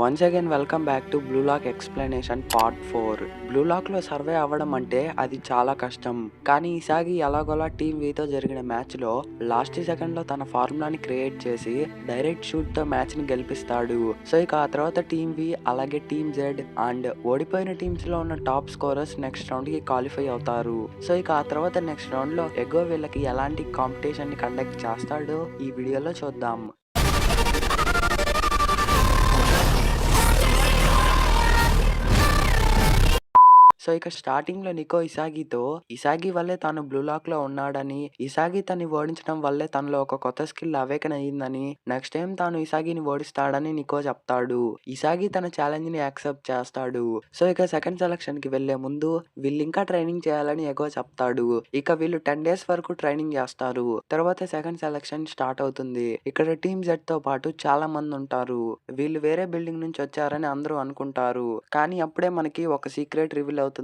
Once again welcome back to Blue Lock explanation part 4. Blue లాక్లో survive అవ్వడం అంటే అది చాలా కష్టం. కానీ ఇసాగి ఎలాగోలా టీమ్ వీతో జరిగిన మ్యాచ్లో లాస్ట్ సెకండ్లో తన ఫార్ములాని క్రియేట్ చేసి డైరెక్ట్ షూట్తో మ్యాచ్ని గెలిపిస్తాడు. సో ఇక ఆ తర్వాత టీమ్ వి అలాగే టీమ్ జెడ్ అండ్ ఓడిపోయిన టీమ్స్లో ఉన్న టాప్ స్కోరర్స్ నెక్స్ట్ రౌండ్కి క్వాలిఫై అవుతారు. సో ఇక ఆ తర్వాత నెక్స్ట్ రౌండ్లో ఎగో వీళ్ళకి ఎలాంటి కాంపిటీషన్ని కండక్ట్ చేస్తాడో ఈ వీడియోలో చూద్దాం. సో ఇక స్టార్టింగ్‌లో నికో ఇసాగి వల్లే తాను బ్లూ లాక్‌లో ఉన్నాడని, ఇసాగి తన్ని ఓడించడం వల్లే తనలో ఒక కొత్త స్కిల్ అవేకెన్ అయ్యిందని, నెక్స్ట్ టైమ్ తాను ఇసాగిని ఓడిస్తాడని నికో చెప్తాడు. ఇసాగి తన ఛాలెంజ్‌ని యాక్సెప్ట్ చేస్తాడు. సో ఇక సెకండ్ సెలక్షన్‌కి వెళ్లే ముందు వీళ్ళింకా ట్రైనింగ్ చేయాలని ఎగో చెప్తాడు. ఇక వీళ్ళు 10 డేస్ వరకు ట్రైనింగ్ చేస్తారు. తర్వాత సెకండ్ సెలక్షన్ స్టార్ట్ అవుతుంది. ఇక్కడ టీమ్ జెడ్‌తో పాటు చాలా మంది ఉంటారు. వీళ్ళు వేరే బిల్డింగ్ నుంచి వచ్చారని అందరూ అనుకుంటారు. కానీ అప్పుడే మనకి ఒక సీక్రెట్ రివీల్ అవుతుంది.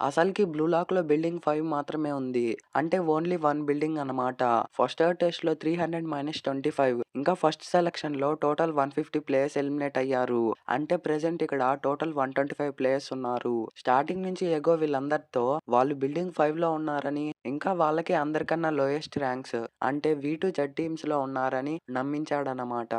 అసలుకి బ్లూ లాక్ లో బిల్డింగ్ 5 మాత్రమే ఉంది. అంటే ఓన్లీ 1 బిల్డింగ్ అన్నమాట. ఫస్ట్ టెస్ట్ లో 300-25. ఇంకా ఫస్ట్ సెలక్షన్ లో టోటల్ 150 ప్లేయర్స్ ఎలిమినేట్ అయ్యారు. అంటే ప్రెసెంట్ ఇక్కడ టోటల్ 125 ప్లేయర్స్ ఉన్నారు. స్టార్టింగ్ నుంచి ఎగో వీళ్ళందరితో వాళ్ళు బిల్డింగ్ 5 లో ఉన్నారని, ఇంకా వాళ్ళకి అందరికన్నా లోయెస్ట్ ర్యాంక్స్ అంటే V2 జెడ్ టీమ్స్ లో ఉన్నారని నమ్మించాడనమాట.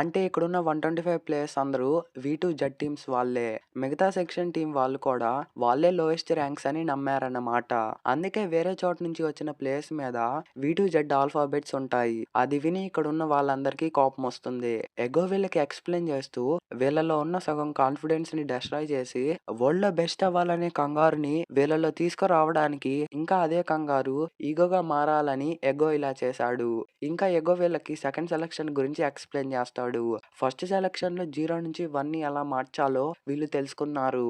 అంటే ఇక్కడున్న 125 ప్లేయర్స్ అందరూ V2 జెడ్ టీమ్స్ వాళ్ళే. మిగతా సెక్షన్ టీం వాళ్ళు కూడా వాళ్ళే లోయెస్ట్ ర్యాంక్స్ అని నమ్మారన్నమాట. అందుకే వేరే చోట నుంచి వచ్చిన ప్లేయర్స్ మీద V2 జెడ్ ఆల్ఫాబెట్స్ ఉంటాయి. అది విని ఇక్కడ ఉన్న వాళ్ళందరికీ కోపం వస్తుంది. ఎగో వీళ్ళకి ఎక్స్ప్లెయిన్ చేస్తూ వీళ్ళలో ఉన్న సగం కాన్ఫిడెన్స్ ని డెస్ట్రాయ్ చేసి వరల్డ్ లో బెస్ట్ అవ్వాలనే కంగారుని వీళ్ళలో తీసుకురావడానికి, ఇంకా అదే కంగారు ఈగోగా మారాలని ఎగో ఇలా చేశాడు. ఇంకా ఎగో వీళ్ళకి సెకండ్ సెలక్షన్ గురించి ఎక్స్ప్లెయిన్ చేస్తాడు. ఫస్ట్ సెలక్షన్ లో 0 నుంచి 1 ని ఎలా మార్చాలో వీళ్ళు తెలుసుకున్నారు.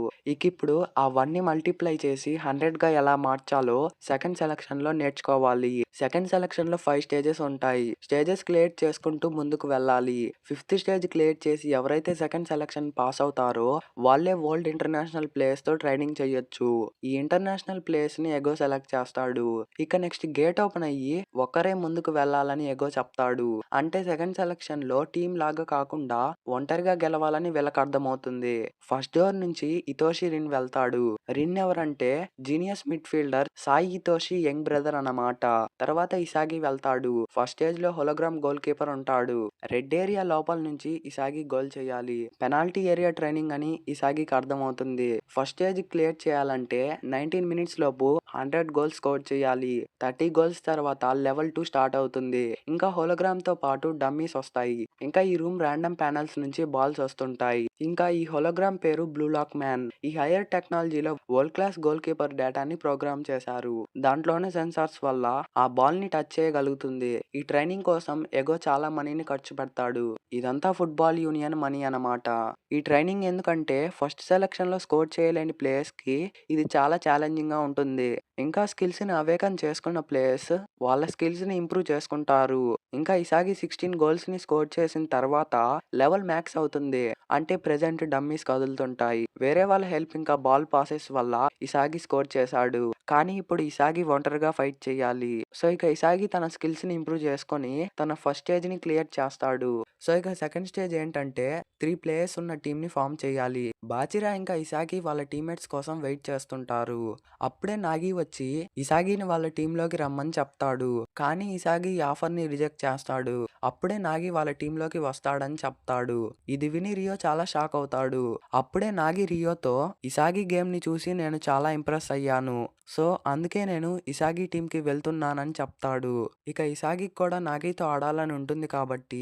ఇప్పుడు ఆ 1 ని మల్టిప్లై చేసి 100 గా ఎలా మార్చాలో సెకండ్ సెలక్షన్ లో నేర్చుకోవాలి. సెకండ్ సెలక్షన్ లో 5 స్టేజెస్ ఉంటాయి. స్టేజెస్ క్లియర్ చేసుకుంటూ ముందుకు వెళ్ళాలి. 5th స్టేజ్ క్లియర్ చేసి ఎవరైతే సెకండ్ సెలక్షన్ పాస్ అవుతారో వాళ్ళే వరల్డ్ ఇంటర్నేషనల్ ప్లేయర్స్ తో ట్రైనింగ్ చేయొచ్చు. ఈ ఇంటర్నేషనల్ ప్లేయర్స్ ని ఎగో సెలెక్ట్ చేస్తాడు. ఇక నెక్స్ట్ గేట్ ఓపెన్ అయ్యి ఒక్కరే ముందుకు వెళ్ళాలని ఎగో చెప్తాడు. అంటే సెకండ్ సెలక్షన్ లో టీం లాగా కాకుండా ఒంటరిగా గెలవాలని వీళ్ళకి అర్థమవుతుంది. ఫస్ట్ డోర్ నుంచి ఇతోషి రిన్ వెళ్తాడు. రిన్ ఎవరంటే genius mid fielder Sae Itoshi young brother అన్నమాట. తర్వాత ఇసాగి వెళ్తాడు. ఫస్ట్ స్టేజ్ లో హోలోగ్రామ్ గోల్ కీపర్ ఉంటాడు. రెడ్ ఏరియా లోపల నుంచి ఇసాగి గోల్ చేయాలి. పెనాల్టీ ఏరియా ట్రైనింగ్ అని ఇసాగికి అర్థమవుతుంది. ఫస్ట్ స్టేజ్ క్లియర్ చేయాలంటే 19 మినిట్స్ లోపు 100 గోల్స్ స్కోర్ చేయాలి. 30 గోల్స్ తర్వాత లెవెల్ 2 స్టార్ట్ అవుతుంది. ఇంకా హోలోగ్రామ్ తో పాటు డమ్మీస్ వస్తాయి. ఇంకా ఈ రూమ్ ర్యాండమ్ ప్యానల్స్ నుంచి బాల్స్ వస్తుంటాయి. ఇంకా ఈ హోలోగ్రామ్ పేరు బ్లూ లాక్ మ్యాన్. ఈ హైయర్ టెక్నాలజీలో వరల్డ్ క్లాస్ గోల్ కీపర్ డేటాని ప్రోగ్రామ్ చేశారు. దాంట్లోనే సెన్సార్స్ వల్ల ఆ బాల్ ని టచ్ చేయగలుగుతుంది. ఈ ట్రైనింగ్ కోసం ఎగో చాలా మనీని ఖర్చు పెడతాడు. ఇదంతా ఫుట్బాల్ యూనియన్ మనీ అన్నమాట. ఈ ట్రైనింగ్ ఎందుకంటే ఫస్ట్ సెలక్షన్ లో స్కోర్ చేయలేని ప్లేయర్స్ కి ఇది చాలా ఛాలెంజింగ్ గా ఉంటుంది. ఇంకా స్కిల్స్ ని అవేకన్ చేసుకున్న ప్లేయర్స్ వాళ్ళ స్కిల్స్ ని ఇంప్రూవ్ చేసుకుంటారు. ఇంకా ఇసాగి 16 గోల్స్ ని స్కోర్ చేసిన తర్వాత లెవెల్ మ్యాక్స్ అవుతుంది. అంటే ప్రెజెంట్ డమ్మీస్ కదులుతుంటాయి. వేరే వాళ్ళ హెల్ప్ ఇంకా బాల్ పాసెస్ వల్ల ఇసాగి స్కోర్ చేశాడు. కానీ ఇప్పుడు ఇసాగి ఒంటరిగా ఫైట్ చేయాలి. సో ఇక ఇసాగి తన స్కిల్స్ ని ఇంప్రూవ్ చేసుకొని తన ఫస్ట్ స్టేజ్ ని క్లియర్ చేస్తాడు. సో ఇక సెకండ్ స్టేజ్ ఏంటంటే 3 ప్లేయర్స్ ఉన్న టీమ్ ని ఫామ్ చేయాలి. బాచిరా ఇంకా ఇసాగి వాళ్ళ టీమ్మేట్స్ కోసం వెయిట్ చేస్తుంటారు. అప్పుడే నాగి వచ్చి ఇసాగిని వాళ్ళ టీంలోకి రమ్మని చెప్తాడు. కానీ ఇసాగి ఈ ఆఫర్ ని రిజెక్ట్ చేస్తాడు. అప్పుడే నాగి వాళ్ళ టీంలోకి వస్తాడని చెప్తాడు. ఇది విని రియో చాలా షాక్ అవుతాడు. అప్పుడే నాగి రియోతో ఇసాగి గేమ్ ని చూసి నేను చాలా ఇంప్రెస్ అయ్యాను. సో అందుకే నేను ఇసాగి టీం కి వెళ్తున్నానని చెప్తాడు. ఇక ఇసాగికి కూడా నాగితో ఆడాలని ఉంటుంది కాబట్టి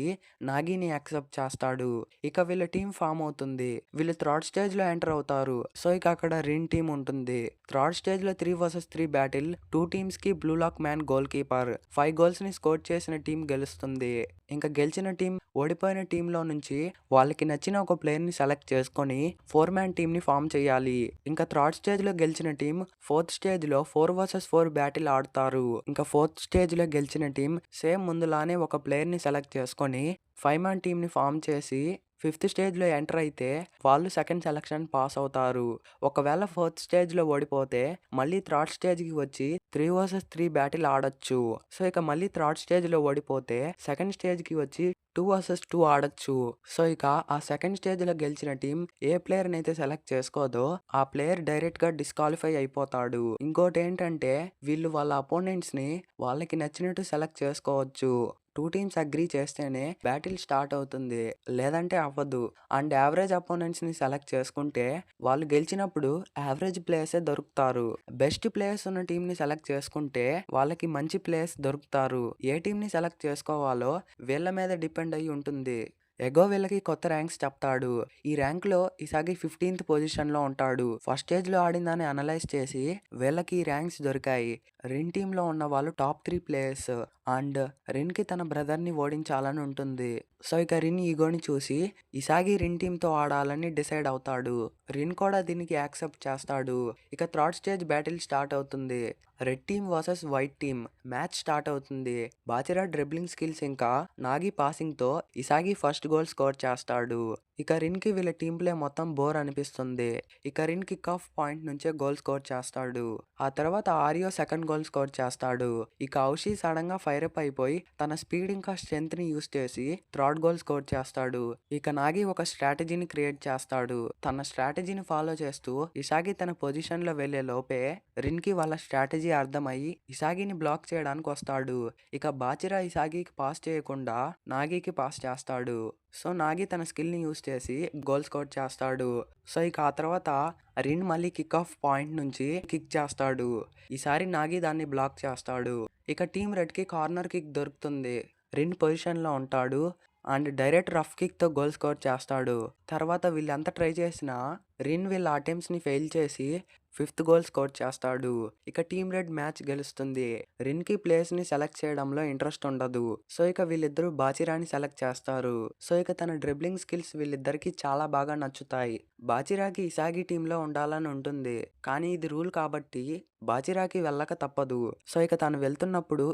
నాగిని యాక్సెప్ట్ చేస్తాడు. ఇక వీళ్ళ టీం ఫామ్ అవుతుంది. వీళ్ళు థర్డ్ స్టేజ్ లో ఎంటర్ అవుతారు. సో ఇక అక్కడ రిన్ టీం ఉంటుంది. థర్డ్ స్టేజ్ లో 3 vs 3 బ్యాటిల్. 2 టీమ్స్ కి Blue Lock man goal keeper. 5 goals ని స్కోర్ చేసిన టీం గెలుస్తుంది. ఇంకా గెలిచిన టీం ఓడిపోయిన టీంలో నుంచి వాళ్ళకి నచ్చిన ఒక ప్లేయర్ ని సెలెక్ట్ చేసుకొని 4 మ్యాన్ టీం ని ఫామ్ చేయాలి. ఇంకా థర్డ్ స్టేజ్ లో గెలిచిన టీం 4th స్టేజ్ లో 4 vs 4 బ్యాటిల్ ఆడతారు. ఇంకా 4th స్టేజ్ లో గెలిచిన టీం సేమ్ ముందులానే ఒక ప్లేయర్ ని సెలెక్ట్ చేసుకొని 5 మ్యాన్ టీం ని ఫామ్ చేసి ఫిఫ్త్ స్టేజ్‌లో ఎంటర్ అయితే వాళ్ళు సెకండ్ సెలక్షన్ పాస్ అవుతారు. ఒకవేళ ఫోర్త్ స్టేజ్‌లో ఓడిపోతే మళ్ళీ థర్డ్ స్టేజ్‌కి వచ్చి 3 వర్సెస్ 3 బ్యాటిల్ ఆడొచ్చు. సో, ఇక మళ్ళీ థర్డ్ స్టేజ్‌లో ఓడిపోతే సెకండ్ స్టేజ్‌కి వచ్చి 2 వర్సెస్ 2 ఆడొచ్చు. సో, ఇక ఆ సెకండ్ స్టేజ్‌లో గెలిచిన టీమ్ ఏ ప్లేయర్‌నైతే సెలెక్ట్ చేసుకోదో ఆ ప్లేయర్ డైరెక్ట్‌గా డిస్‌క్వాలిఫై అయిపోతాడు. ఇంకోటేంటంటే వీళ్ళు వాళ్ళ అపోనెంట్స్‌ని వాళ్ళకి నచ్చినట్టు సెలెక్ట్ చేసుకోవచ్చు. 2 టీమ్స్ అగ్రీ చేస్తేనే బ్యాటిల్ స్టార్ట్ అవుతుంది. లేదంటే అవ్వదు. అండ్ యావరేజ్ అపోనెంట్స్‌ని సెలెక్ట్ చేసుకుంటే వాళ్ళు గెలిచినప్పుడు యావరేజ్ ప్లేయర్సే దొరుకుతారు. బెస్ట్ ప్లేయర్స్ ఉన్న టీమ్‌ని సెలెక్ట్ చేసుకుంటే వాళ్ళకి మంచి ప్లేయర్స్ దొరుకుతారు. ఏ టీమ్‌ని సెలెక్ట్ చేసుకోవాలో వీళ్ళ మీద డిపెండ్ అయ్యి ఉంటుంది. ఎగో వీళ్ళకి కొత్త ర్యాంక్స్ చెప్తాడు. ఈ ర్యాంక్‌లో ఇసాగి 15థ్ పొజిషన్‌లో ఉంటాడు. ఫస్ట్ స్టేజ్‌లో ఆడిందాన్ని అనలైజ్ చేసి వీళ్ళకి ఈ ర్యాంక్స్ దొరికాయి. రిన్ టీమ్‌లో ఉన్న వాళ్ళు టాప్ 3 ప్లేయర్స్. అండ్ రిన్‌కి తన బ్రదర్‌ని ఓడించాలని ఉంటుంది. సో, ఇక రిన్ ఈగోని చూసి ఇసాగి రిన్ టీమ్‌తో ఆడాలని డిసైడ్ అవుతాడు. రిన్ కూడా దీనికి యాక్సెప్ట్ చేస్తాడు. ఇక థర్డ్ స్టేజ్ బ్యాటిల్ స్టార్ట్ అవుతుంది. Red team versus white team match start అవుతుంది. బాచిరా డ్రిబ్లింగ్ స్కిల్స్ ఇంకా నాగి పాసింగ్‌తో ఇసాగి ఫస్ట్ గోల్ స్కోర్ చేస్తాడు. ఇక రిన్‌కి వీళ్ళ టీమ్ ప్లే మొత్తం బోర్ అనిపిస్తుంది. ఇక రిన్ కిక్ ఆఫ్ పాయింట్ నుంచే గోల్ స్కోర్ చేస్తాడు. ఆ తర్వాత ఆరియో సెకండ్ గోల్ స్కోర్ చేస్తాడు. ఇక ఔషి సడన్‌గా ఫైర్ అప్ అయిపోయి తన స్పీడ్ ఇంకా స్ట్రెంగ్త్‌ని యూజ్ చేసి థర్డ్ గోల్ స్కోర్ చేస్తాడు. ఇక నాగి ఒక స్ట్రాటజీని క్రియేట్ చేస్తాడు. తన స్ట్రాటజీని ఫాలో చేస్తూ ఇసాగి తన పొజిషన్‌లో వెళ్ళే లోపే రిన్‌కి వాళ్ళ స్ట్రాటజీ అర్థమయ్యి ఇసాగిని బ్లాక్ చేయడానికి వస్తాడు. ఇక బాచిరా ఇసాగికి పాస్ చేయకుండా నాగికి పాస్ చేస్తాడు. సో, నాగి తన స్కిల్‌ని యూజ్ చేసి గోల్ స్కోర్ చేస్తాడు. సో, ఇక ఆ తర్వాత రిన్ మళ్ళీ కిక్ ఆఫ్ పాయింట్ నుంచి కిక్ చేస్తాడు. ఈసారి నాగి దాన్ని బ్లాక్ చేస్తాడు. ఇక టీమ్ రెడ్‌కి కార్నర్ కిక్ దొరుకుతుంది. రిన్ పొజిషన్‌లో ఉంటాడు. అండ్ డైరెక్ట్ రఫ్ కిక్‌తో గోల్ స్కోర్ చేస్తాడు. తర్వాత వీళ్ళెంత ట్రై చేసినా రిన్ వీళ్ళ అటెంప్ట్స్‌ని ఫెయిల్ చేసి ఫిఫ్త్ గోల్ స్కోర్ చేస్తాడు. ఇక టీమ్ రెడ్ మ్యాచ్ గెలుస్తుంది. రిన్‌కి ప్లేయర్స్‌ని సెలెక్ట్ చేయడంలో ఇంట్రెస్ట్ ఉండదు. సో, ఇక వీళ్ళిద్దరూ బాచిరాని సెలెక్ట్ చేస్తారు. సో, ఇక తన డ్రిబ్లింగ్ స్కిల్స్ వీళ్ళిద్దరికీ చాలా బాగా నచ్చుతాయి. బాచిరాకి ఇసాగి టీంలో ఉండాలని ఉంటుంది. కానీ ఇది రూల్ కాబట్టి బాచిరాకి వెళ్ళక తప్పదు. సో, ఇక తను వెళ్తున్నప్పుడు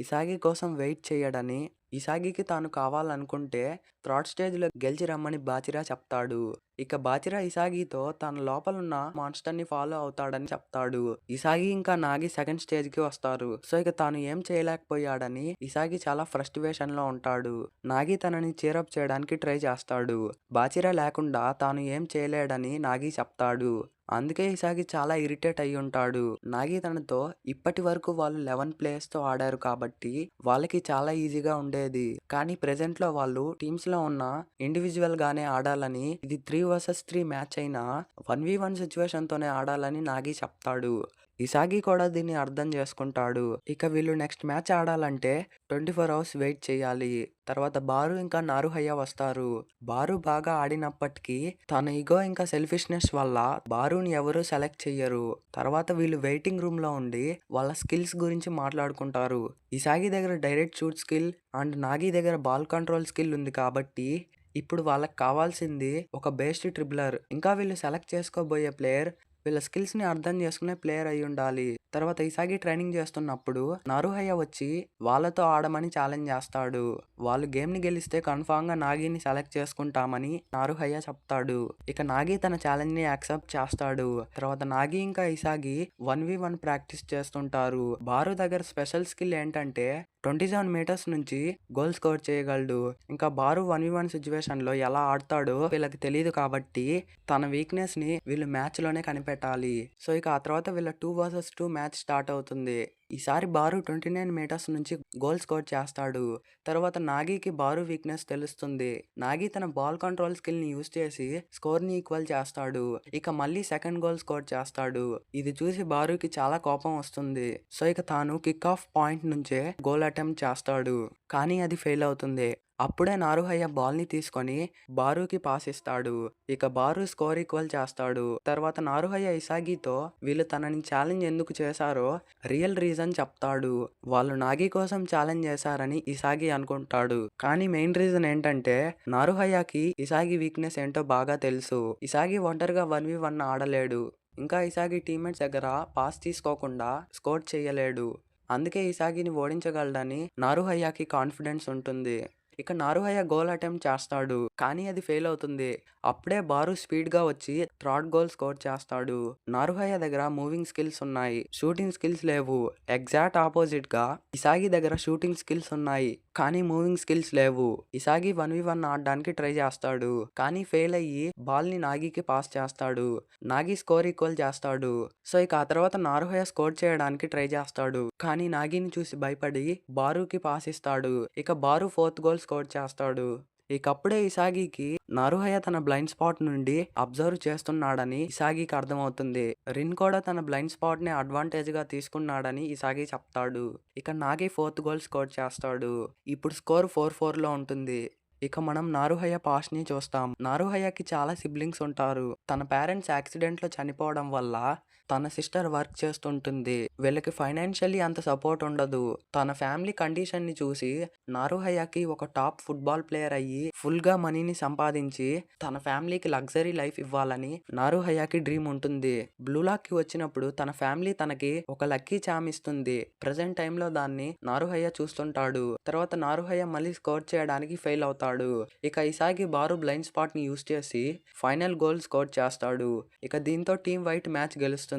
ఇసాగి కోసం వెయిట్ చేయడని, ఇసాగికి తాను కావాలనుకుంటే థర్డ్ స్టేజ్‌లో గెలిచి రమ్మని బాచిరా చెప్తాడు. ఇక బాచిరా ఇసాగితో తన లోపలున్న మాన్స్టర్‌ని ఫాలో అవుతాడని చెప్తాడు. ఇసాగి ఇంకా నాగి సెకండ్ స్టేజ్‌కి వస్తారు. సో, ఇక తాను ఏం చేయలేకపోయాడని ఇసాగి చాలా ఫ్రస్ట్రేషన్‌లో ఉంటాడు. నాగి తనని చీరప్ చేయడానికి ట్రై చేస్తాడు. బాచిరా లేకుండా తాను ఏం చేయలేడని నాగి చెప్తాడు. అందుకే ఇసాగి చాలా ఇరిటేట్ అయ్యుంటాడు. నాగి తనతో ఇప్పటి వరకు వాళ్ళు 11 ప్లేయర్స్‌తో ఆడారు కాబట్టి వాళ్ళకి చాలా ఈజీగా ఉండేది. కానీ ప్రెజెంట్‌లో వాళ్ళు టీమ్స్‌లో ఉన్న ఇండివిడ్యువల్ గానే ఆడాలని, ఇది 3 వర్సెస్ 3 మ్యాచ్ అయినా 1v1 సిట్యుయేషన్‌తోనే ఆడాలని నాగి చెప్తాడు. ఇసాగి కూడా దీన్ని అర్థం చేసుకుంటాడు. ఇక వీళ్ళు నెక్స్ట్ మ్యాచ్ ఆడాలంటే 24 అవర్స్ వెయిట్ చేయాలి. తర్వాత బారు ఇంకా నారుహయ్య వస్తారు. బారు బాగా ఆడినప్పటికీ తన ఇగో ఇంకా సెల్ఫిష్‌నెస్ వల్ల బారుని ఎవరూ సెలెక్ట్ చెయ్యరు. తర్వాత వీళ్ళు వెయిటింగ్ రూమ్‌లో ఉండి వాళ్ళ స్కిల్స్ గురించి మాట్లాడుకుంటారు. ఇసాగి దగ్గర direct shoot skill and Nagi దగ్గర బాల్ కంట్రోల్ స్కిల్ ఉంది కాబట్టి ఇప్పుడు వాళ్ళకి కావాల్సింది ఒక బెస్ట్ ట్రిబ్లర్. ఇంకా వీళ్ళు సెలెక్ట్ చేసుకోబోయే ప్లేయర్ వీళ్ళ స్కిల్స్‌ని అర్థం చేసుకునే ప్లేయర్ అయ్యుండాలి. తర్వాత ఇసాగి ట్రైనింగ్ చేస్తున్నప్పుడు నరుహయ్య వచ్చి వాళ్ళతో ఆడమని ఛాలెంజ్ చేస్తాడు. వాళ్ళు గేమ్‌ని గెలిస్తే కన్ఫర్మ్‌గా నాగిని సెలెక్ట్ చేసుకుంటామని నరుహయ్య చెప్తాడు. ఇక నాగి తన ఛాలెంజ్‌ని యాక్సెప్ట్ చేస్తాడు. తర్వాత నాగి ఇంకా ఇసాగి 1v1 ప్రాక్టీస్ చేస్తుంటారు. బారు దగ్గర స్పెషల్ స్కిల్ ఏంటంటే 27 మీటర్స్ నుంచి గోల్ స్కోర్ చేయగలడు. ఇంకా బారు 1v1 సిట్యుయేషన్‌లో ఎలా ఆడతాడో వీళ్ళకి తెలీదు కాబట్టి తన వీక్‌నెస్‌ని వీళ్ళు మ్యాచ్‌లోనే కనిపెట్టాలి. సో, ఇక ఆ తర్వాత వీళ్ళ 2 వర్సెస్ 2 మ్యాచ్ స్టార్ట్ అవుతుంది. ఈసారి బారు 29 మీటర్స్ నుంచి గోల్ స్కోర్ చేస్తాడు. తర్వాత నాగికి బారు వీక్‌నెస్ తెలుస్తుంది. నాగి తన బాల్ కంట్రోల్ స్కిల్‌ని యూజ్ చేసి స్కోర్‌ని ఈక్వల్ చేస్తాడు. ఇక మళ్ళీ సెకండ్ గోల్ స్కోర్ చేస్తాడు. ఇది చూసి బారుకి చాలా కోపం వస్తుంది. సో, ఇక తాను కిక్ ఆఫ్ పాయింట్ నుంచే గోల్ అటెంప్ట్ చేస్తాడు. కానీ అది ఫెయిల్ అవుతుంది. అప్పుడే నారుహయ్య బాల్‌ని తీసుకొని బారుకి పాస్ ఇస్తాడు. ఇక బారు స్కోర్ ఈక్వల్ చేస్తాడు. తర్వాత నారుహయ్య ఇసాగితో వీళ్ళు తనని ఛాలెంజ్ ఎందుకు చేశారో రియల్ రీజన్ చెప్తాడు. వాళ్ళు నాగి కోసం ఛాలెంజ్ చేశారని ఇసాగి అనుకుంటాడు. కానీ మెయిన్ రీజన్ ఏంటంటే నారుహయ్యకి ఇసాగి వీక్‌నెస్ ఏంటో బాగా తెలుసు. ఇసాగి ఒంటరిగా 1v1 ఆడలేడు. ఇంకా ఇసాగి టీమ్మేట్స్ దగ్గర పాస్ తీసుకోకుండా స్కోర్ చేయలేడు. అందుకే ఇసాగిని ఓడించగలడని నారుహయ్యకి కాన్ఫిడెన్స్ ఉంటుంది. ఇక నారుహయ గోల్ అటెంప్ట్ చేస్తాడు, కానీ అది ఫెయిల్ అవుతుంది. అప్పుడే బారు స్పీడ్ గా వచ్చి థర్డ్ గోల్ స్కోర్ చేస్తాడు. నారుహయ దగ్గర మూవింగ్ స్కిల్స్ ఉన్నాయి, షూటింగ్ స్కిల్స్ లేవు. ఎగ్జాక్ట్ ఆపోజిట్ గా ఇసాగి దగ్గర షూటింగ్ స్కిల్స్ ఉన్నాయి, కానీ మూవింగ్ స్కిల్స్ లేవు. ఇసాగి 1v1 ఆడడానికి ట్రై చేస్తాడు, కానీ ఫెయిల్ అయ్యి బాల్ ని నాగికి పాస్ చేస్తాడు. నాగి స్కోర్ ఈక్వల్ చేస్తాడు. సో ఇక ఆ తర్వాత నారుహయ స్కోర్ చేయడానికి ట్రై చేస్తాడు, కానీ నాగిని చూసి భయపడి బారుకి పాస్ ఇస్తాడు. ఇక బారు ఫోర్త్ గోల్ స్కోర్ చేస్తాడు. ఇకప్పుడే ఇసాగికి నారుహయ తన బ్లైండ్ స్పాట్ నుండి అబ్జర్వ్ చేస్తున్నాడని ఇసాగికి అర్థమవుతుంది. రిన్ కూడా తన బ్లైండ్ స్పాట్ ని అడ్వాంటేజ్ గా తీసుకున్నాడని ఇసాగి చెప్తాడు. ఇక నాగి ఫోర్త్ గోల్ స్కోర్ చేస్తాడు. ఇప్పుడు స్కోర్ 4-4 లో ఉంటుంది. ఇక మనం నారుహయ పాస్ట్ ని చూస్తాం. నారుహయకి చాలా సిబ్లింగ్స్ ఉంటారు. తన పేరెంట్స్ యాక్సిడెంట్ లో చనిపోవడం వల్ల తన సిస్టర్ వర్క్ చేస్తుంటుంది. వీళ్ళకి ఫైనాన్షియల్లీ అంత సపోర్ట్ ఉండదు. తన ఫ్యామిలీ కండిషన్ ని చూసి నారుహయకి ఒక టాప్ ఫుట్బాల్ ప్లేయర్ అయ్యి ఫుల్ గా మనీని సంపాదించి తన ఫ్యామిలీకి లగ్జరీ లైఫ్ ఇవ్వాలని నారుహయకి డ్రీమ్ ఉంటుంది. బ్లూ లాక్ కి వచ్చినప్పుడు తన ఫ్యామిలీ తనకి ఒక లక్కీ చామ్ ఇస్తుంది. ప్రెసెంట్ టైమ్ లో దాన్ని నారుహయ చూస్తుంటాడు. తర్వాత నారుహయ మళ్ళీ స్కోర్ చేయడానికి ఫెయిల్ అవుతాడు. ఇక ఇసాగి బారు బ్లైండ్ స్పాట్ ని యూస్ చేసి ఫైనల్ గోల్ స్కోర్ చేస్తాడు. ఇక దీంతో టీం వైట్ మ్యాచ్ గెలుస్తుంది.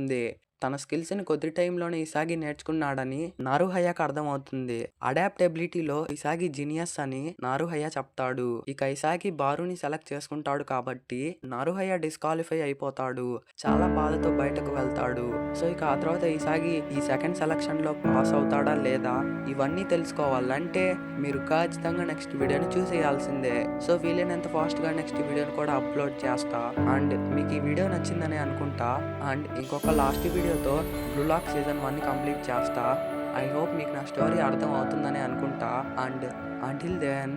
తన స్కిల్స్ ని కొద్ది టైంలోనే ఇసాగి నేర్చుకున్నాడని నారుహయకు అర్థమవుతుంది. అడాప్టబిలిటీలో ఇసాగి జీనియస్ అని నారుహయ చెప్తాడు. ఇక ఇసాగి బారుని సెలెక్ట్ చేసుకుంటాడు కాబట్టి నారుహయ డిస్క్వాలిఫై అయిపోతాడు. చాలా బాధతో బయటకు వెళ్తాడు. సో ఇక ఆ తర్వాత ఇసాగి ఈ సెకండ్ సెలక్షన్ లో పాస్ అవుతాడా లేదా ఇవన్నీ తెలుసుకోవాలంటే మీరు ఖచ్చితంగా నెక్స్ట్ వీడియోని చూసేయాల్సిందే. సో వీలైనంత ఫాస్ట్ గా నెక్స్ట్ వీడియోని కూడా అప్లోడ్ చేస్తా. అండ్ మీకు ఈ వీడియో నచ్చిందని అనుకుంటా. అండ్ ఇంకొక లాస్ట్ వీడియోతో బ్లూ లాక్ సీజన్ 1 కంప్లీట్ చేస్తా. ఐ హోప్ మీకు నా స్టోరీ అర్థం అవుతుందని అనుకుంటా. And until then